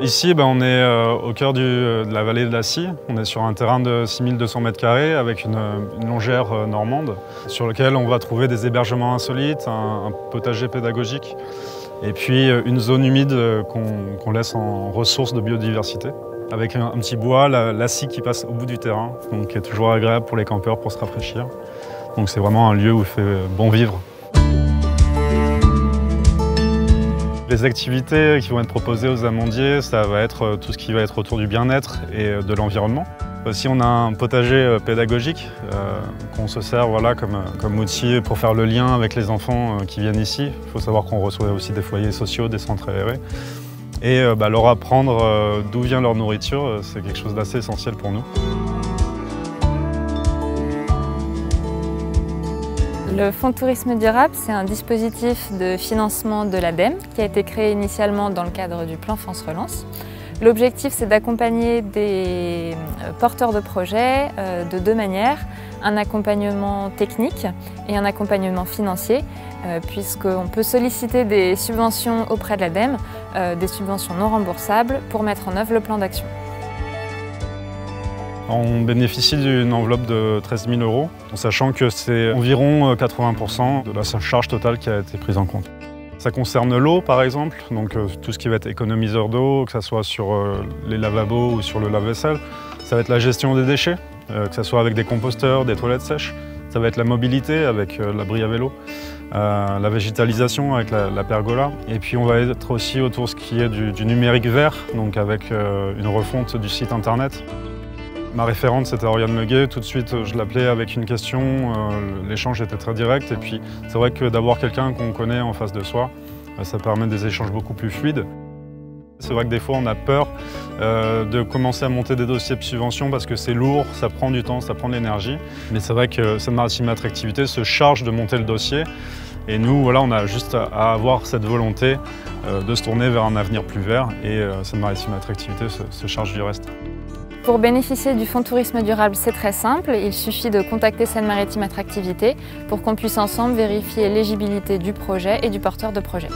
Ici, on est au cœur de la vallée de la Scie. On est sur un terrain de 6200 m² avec une longère normande sur lequel on va trouver des hébergements insolites, un potager pédagogique et puis une zone humide qu'on laisse en ressource de biodiversité avec un petit bois, la Scie qui passe au bout du terrain, donc qui est toujours agréable pour les campeurs pour se rafraîchir. Donc c'est vraiment un lieu où il fait bon vivre. Les activités qui vont être proposées aux amandiers, ça va être tout ce qui va être autour du bien-être et de l'environnement. Aussi, on a un potager pédagogique qu'on se sert comme outil pour faire le lien avec les enfants qui viennent ici. Il faut savoir qu'on reçoit aussi des foyers sociaux, des centres aérés. Et leur apprendre d'où vient leur nourriture, c'est quelque chose d'assez essentiel pour nous. Le Fonds de tourisme durable, c'est un dispositif de financement de l'ADEME qui a été créé initialement dans le cadre du plan France Relance. L'objectif, c'est d'accompagner des porteurs de projets de deux manières, un accompagnement technique et un accompagnement financier, puisqu'on peut solliciter des subventions auprès de l'ADEME, des subventions non remboursables, pour mettre en œuvre le plan d'action. On bénéficie d'une enveloppe de 13 000 €, en sachant que c'est environ 80% de la charge totale qui a été prise en compte. Ça concerne l'eau par exemple, donc tout ce qui va être économiseur d'eau, que ce soit sur les lavabos ou sur le lave-vaisselle. Ça va être la gestion des déchets, que ce soit avec des composteurs, des toilettes sèches. Ça va être la mobilité avec l'abri à vélo, la végétalisation avec la pergola. Et puis on va être aussi autour de ce qui est du numérique vert, donc avec une refonte du site internet. Ma référente, c'était Oriane Leguet. Tout de suite, je l'appelais avec une question. L'échange était très direct. Et puis, c'est vrai que d'avoir quelqu'un qu'on connaît en face de soi, ça permet des échanges beaucoup plus fluides. C'est vrai que des fois, on a peur de commencer à monter des dossiers de subvention parce que c'est lourd, ça prend du temps, ça prend de l'énergie. Mais c'est vrai que Seine-Maritime Attractivité se charge de monter le dossier. Et nous, voilà, on a juste à avoir cette volonté de se tourner vers un avenir plus vert. Et Seine-Maritime Attractivité se charge du reste. Pour bénéficier du Fonds de tourisme durable, c'est très simple. Il suffit de contacter Seine-Maritime Attractivité pour qu'on puisse ensemble vérifier l'éligibilité du projet et du porteur de projet.